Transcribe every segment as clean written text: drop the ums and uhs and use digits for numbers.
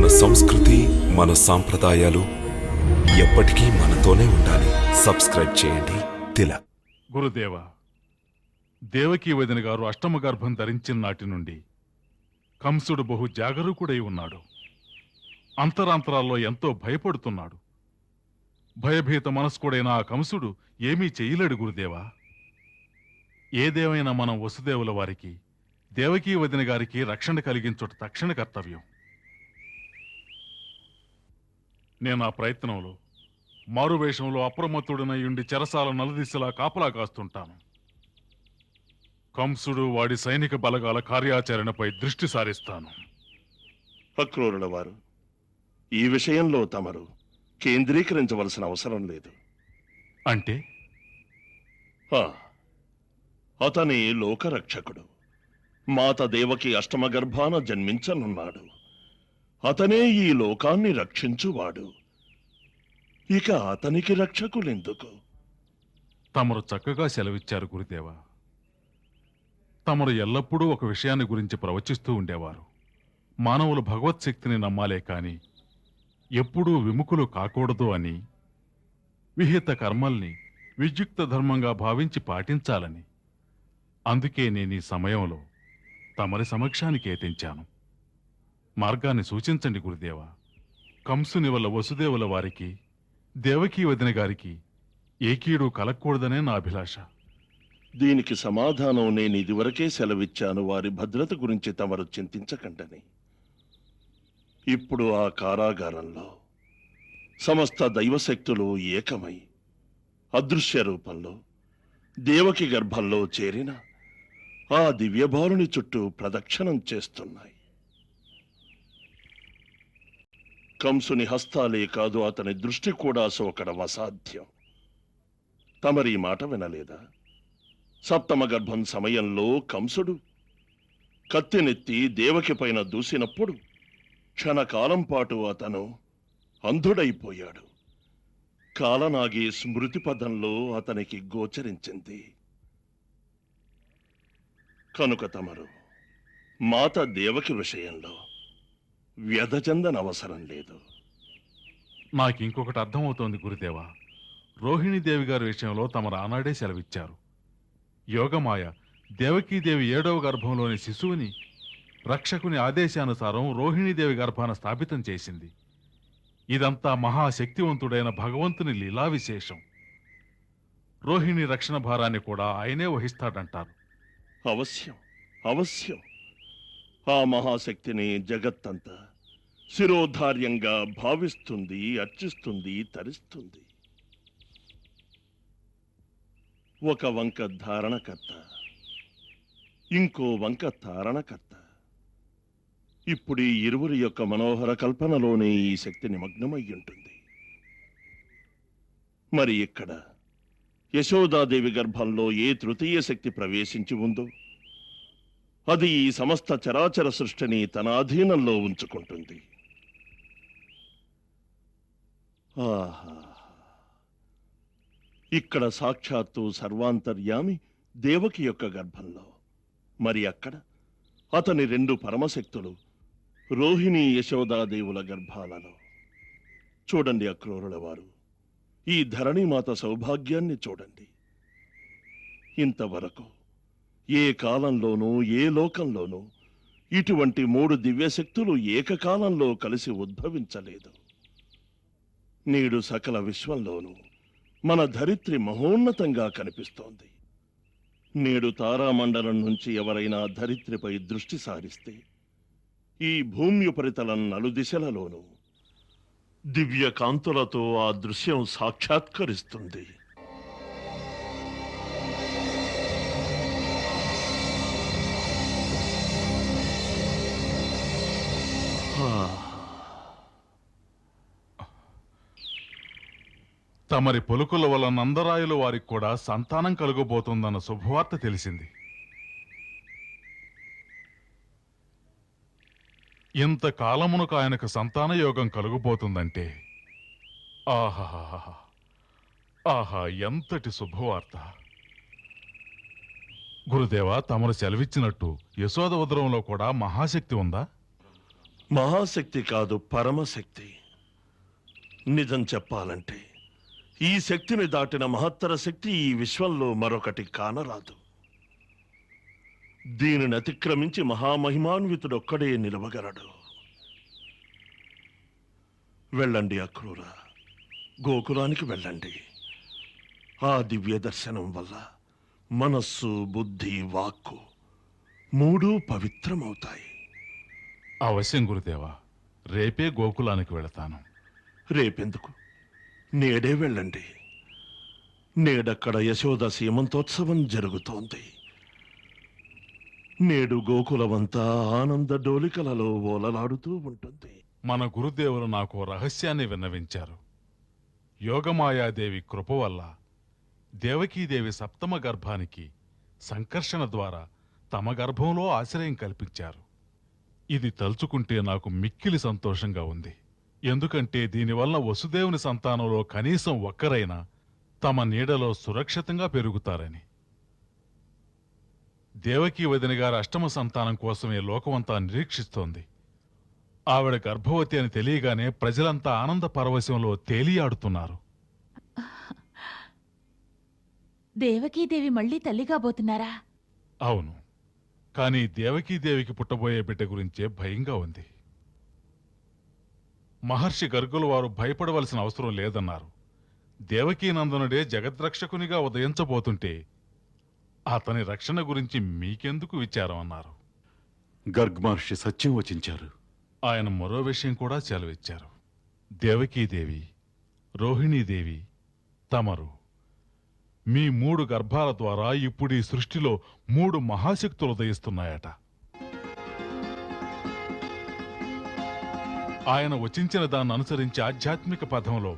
మన సంస్కృతి, మన సాంప్రదాయాలు ఎప్పటికీ మనతోనే ఉండాలి. సబ్స్క్రైబ్ చేయండి తిలక్. గురుదేవ, దేవకీ వదిన గారు అష్టమ గర్భం ధరించిన నాటి నుండి కంసుడు బహు జాగరూకుడై ఉన్నాడు. అంతరాంతరాల్లో ఎంతో భయపడుతున్నాడు. భయభీత మనస్కుడైన ఆ కంసుడు ఏమీ చెయ్యలేడు గురుదేవా. ఏదేమైనా మనం వసుదేవుల వారికి, దేవకీ వదిన గారికి రక్షణ కలిగించుట తక్షణ కర్తవ్యం. నేను ఆ ప్రయత్నంలో మారువేషంలో అప్రమత్తుడనై ఉండి చెరసాల నలుదిశలా కాపలా కాస్తుంటాను. కంసుడు వాడి సైనిక బలగాల కార్యాచరణపై దృష్టి సారిస్తాను. అక్రూరుల వారు, ఈ విషయంలో తమరు కేంద్రీకరించవలసిన అవసరం లేదు. అంటే అతని లోకరక్షకుడు. మాత దేవకి అష్టమ గర్భాన జన్మించనున్నాడు. అతనే ఈ లోకాన్ని రక్షించువాడు. ఇక అతనికి రక్షకులెందుకు? తమరు చక్కగా సెలవిచ్చారు గురుదేవా. తమరు ఎల్లప్పుడూ ఒక విషయాన్ని గురించి ప్రవచిస్తూ ఉండేవారు. మానవులు భగవత్ శక్తిని నమ్మాలే కాని ఎప్పుడూ విముఖులు కాకూడదు అని, విహిత కర్మల్ని విద్యుక్త ధర్మంగా భావించి పాటించాలని. అందుకే నేను ఈ సమయంలో తమరి సమక్షానికి ఏతించాను. మార్గాన్ని సూచించండి గురుదేవా. కంసుని వల్ల వసుదేవుల వారికి, దేవకీ వదిన గారికి ఏ కీడు కలగకూడదనే నా అభిలాష. దీనికి సమాధానం నేను ఇదివరకే సెలవిచ్చాను. వారి భద్రత గురించి తమరు చింతించకండని. ఇప్పుడు ఆ కారాగారంలో సమస్త దైవశక్తులు ఏకమై అదృశ్య రూపంలో దేవకి గర్భంలో చేరిన ఆ దివ్యబాలుని చుట్టూ ప్రదక్షిణం చేస్తున్నాయి. కంసుని హస్తాలే కాదు, అతని దృష్టి కూడా సోకడం అసాధ్యం. తమరి మాట వినలేదా? సప్తమ గర్భం సమయంలో కంసుడు కత్తినెత్తి దేవకి పైన దూసినప్పుడు క్షణకాలం పాటు అతను అంధుడైపోయాడు. కాలనాగి స్మృతి పదంలో అతనికి గోచరించింది. కనుక తమరు మాత దేవకి విషయంలో వ్యధచెందనవసరం లేదు. నాకింకొకటి అర్థమవుతోంది గురుదేవా. రోహిణీదేవి గారి విషయంలో తమరు ఆనాడే సెలవిచ్చారు. యోగమాయ దేవకీదేవి 7వ గర్భంలోని శిశువుని రక్షకుని ఆదేశానుసారం రోహిణీదేవి గర్భాన స్థాపితం చేసింది. ఇదంతా మహాశక్తివంతుడైన భగవంతుని లీలా విశేషం. రోహిణి రక్షణ భారాన్ని కూడా ఆయనే వహిస్తాడంటారు. అవశ్యం, అవశ్యం. ఆ మహాశక్తిని జగత్తంతా శిరోధార్యంగా భావిస్తుంది, అర్చిస్తుంది, తరిస్తుంది. ఒక వంక ధారణకర్త, ఇంకో వంక తారణకర్త. ఇప్పుడు ఈ ఇరువురి యొక్క మనోహర కల్పనలోనే ఈ శక్తి నిమగ్నమయ్యుంటుంది. మరి ఇక్కడ యశోదాదేవి గర్భంలో ఏ తృతీయ శక్తి ప్రవేశించి ఉందో అది ఈ సమస్త చరాచర సృష్టిని తన అధీనంలో ఉంచుకుంటుంది. ఆహా! ఇక్కడ సాక్షాత్తు సర్వాంతర్యామి దేవకి యొక్క గర్భంలో, మరి అక్కడ అతని 2 పరమశక్తులు రోహిణి యశోదాదేవుల గర్భాలలో. చూడండి అక్రూరుల వారు, ఈ ధరణిమాత సౌభాగ్యాన్ని చూడండి. ఇంతవరకు ఏ కాలంలోనూ ఏ లోకంలోనూ ఇటువంటి 3 దివ్యశక్తులు ఏకకాలంలో కలిసి ఉద్భవించలేదు. నేడు సకల విశ్వంలోనూ మన ధరిత్రి మహోన్నతంగా కనిపిస్తోంది. నేడు తారామండలం నుంచి ఎవరైనా ధరిత్రిపై దృష్టి సారిస్తే ఈ భూమి ఉపరితలం నలుదిశలలోనూ దివ్య కాంతులతో ఆ దృశ్యం సాక్షాత్కరిస్తుంది. తమరి పలుకుల వల్ల నందరాయుల వారికి కూడా సంతానం కలుగబోతోందన్న శుభవార్త తెలిసింది. ఇంతకాలమునకు ఆయనకు సంతాన యోగం కలుగబోతుందంటే ఆహా ఆహా, ఎంతటి శుభవార్త! గురుదేవా, తమరు సెలవిచ్చినట్టు యశోద ఉదరంలో కూడా మహాశక్తి ఉందా? మహాశక్తి కాదు, పరమశక్తి. నిజం చెప్పాలంటే ఈ శక్తిని దాటిన మహత్తర శక్తి ఈ విశ్వంలో మరొకటి కానరాదు. దీనిని అతిక్రమించి మహామహిమాన్వితుడొక్కడే నిలవగలడు. వెళ్ళండి అక్రూర, గోకులానికి వెళ్ళండి. ఆ దివ్య దర్శనం వల్ల మనస్సు, బుద్ధి, వాక్కు మూడూ పవిత్రమవుతాయి. అవశ్యం గురుదేవా, రేపే గోకులానికి వెళతాను. రేపెందుకు? నేడే వెళ్ళండి. నేడక్కడ యశోద సీమంతోత్సవం జరుగుతోంది. నేడు గోకులమంతా ఆనంద డోలికలలో ఓలలాడుతూ ఉంటుంది. మన గురుదేవులు నాకు రహస్యాన్ని విన్నవించారు. యోగమాయాదేవి కృప వల్ల దేవకీదేవి సప్తమ గర్భానికి సంకర్షణ ద్వారా తమ గర్భంలో ఆశ్రయం కల్పించారు. ఇది తలుచుకుంటే నాకు మిక్కిలి సంతోషంగా ఉంది. ఎందుకంటే దీనివల్ల వసుదేవుని సంతానంలో కనీసం ఒక్కరైనా తమ నీడలో సురక్షితంగా పెరుగుతారని. దేవకీ వదిన గారి అష్టమ సంతానం కోసమే లోకమంతా నిరీక్షిస్తోంది. ఆవిడ గర్భవతి అని తెలియగానే ప్రజలంతా ఆనంద పరవశంలో తేలియాడుతున్నారు. దేవకీదేవి మళ్ళీ తల్లి కాబోతున్నారా? అవును, కానీ దేవకీదేవికి పుట్టబోయే బిడ్డ గురించే భయంగా ఉంది. మహర్షి గర్గుల వారు భయపడవలసిన అవసరం లేదన్నారు. దేవకీనందనుడే జగద్రక్షకునిగా ఉదయించబోతుంటే అతని రక్షణ గురించి మీకెందుకు విచారం అన్నారు. గర్గ్ మహర్షి సత్యం వచించారు. ఆయన మరో విషయం కూడా సెలవిచ్చారు. దేవకీదేవి, రోహిణీదేవి, తమరు మీ 3 గర్భాల ద్వారా ఇప్పుడు ఈ సృష్టిలో 3 మహాశక్తులు ఉదయిస్తున్నాయట. ఆయన వచించిన దాన్ని అనుసరించి ఆధ్యాత్మిక పథంలో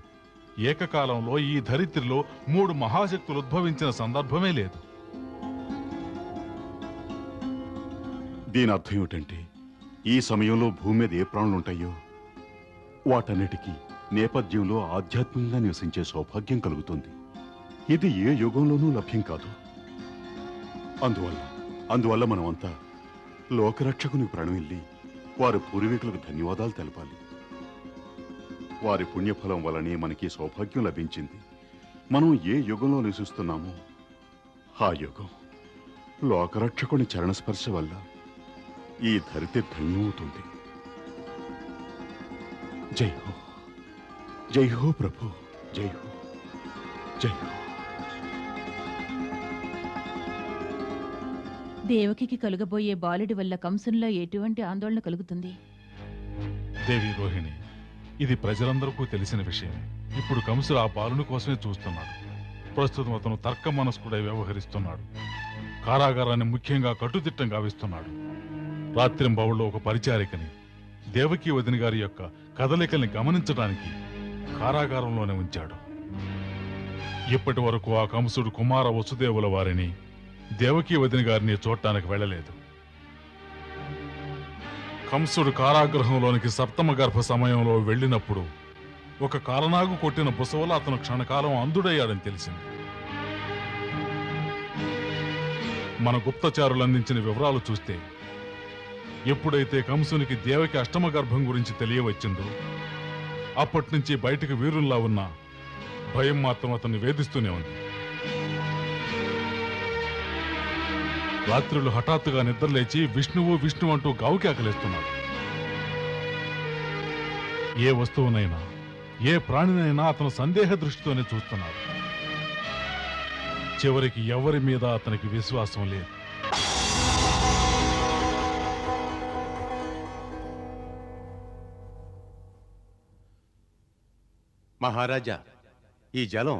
ఏకకాలంలో ఈ ధరిత్రిలో 3 మహాశక్తులు ఉద్భవించిన సందర్భమే లేదు. దీని అర్థం ఏమిటంటే ఈ సమయంలో భూమి మీద ఏ ప్రాణులుంటాయో వాటన్నిటికీ నేపథ్యంలో ఆధ్యాత్మికంగా నివసించే సౌభాగ్యం కలుగుతుంది. ఇది ఏ యుగంలోనూ లభ్యం కాదు. అందువల్ల మనమంతా లోకరక్షకుని ప్రణమిల్లి వారి పూర్వీకులకు ధన్యవాదాలు తెలపాలి. వారి పుణ్యఫలం వలనే మనకి సౌభాగ్యం లభించింది. మనం ఏ యుగంలో నివసిస్తున్నామో ఆ యుగం లోకరక్షకుని చరణస్పర్శ వల్ల ఈ ధరిత్రి ధన్యమవుతుంది. జై హో, జై హో ప్రభు, జై హో, జై హో. దేవకికి కలుగబోయే బాలుడి వల్ల కంసునిలో ఎటువంటి ఆందోళన కలుగుతుంది? దేవి రోహిణి, ఇది ప్రజలందరికీ తెలిసిన విషయమే. ఇప్పుడు కంసుడు ఆ బాలుని కోసమే చూస్తున్నాడు. ప్రస్తుతం అతను తర్క మనస్కుడై వ్యవహరిస్తున్నాడు. కారాగారాన్ని ముఖ్యంగా కట్టుదిట్టం గావిస్తున్నాడు. రాత్రింబవళ్ళు ఒక పరిచారికని దేవకీ వదిన గారి యొక్క కదలికల్ని గమనించడానికి కారాగారంలోనే ఉంచాడు. ఇప్పటి వరకు ఆ కంసుడు కుమార వసుదేవుల వారిని, దేవకీ వదిన గారిని చూడటానికి వెళ్ళలేదు. కంసుడు కారాగృహంలోనికి సప్తమ గర్భ సమయంలో వెళ్ళినప్పుడు ఒక కాలనాగు కొట్టిన బుసవల అతను క్షణకాలం అంధుడయ్యాడని తెలిసింది. మన గుప్తచారులు అందించిన వివరాలు చూస్తే ఎప్పుడైతే కంసునికి దేవకి అష్టమ గర్భం గురించి తెలియవచ్చిందో అప్పటి నుంచి బయటకు వీరుల్లా ఉన్న భయం మాత్రం అతన్ని వేధిస్తూనే ఉంది. రాత్రులు హఠాత్తుగా నిద్రలేచి విష్ణువు విష్ణువు అంటూ గావుకేకలేస్తున్నాడు. ఏ వస్తువునైనా ఏ ప్రాణినైనా అతను సందేహ దృష్టితోనే చూస్తున్నాడు. చివరికి ఎవరి మీద అతనికి విశ్వాసం లేదు. మహారాజా, ఈ జలం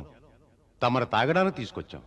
తమరు తాగడానికి తీసుకొచ్చాం.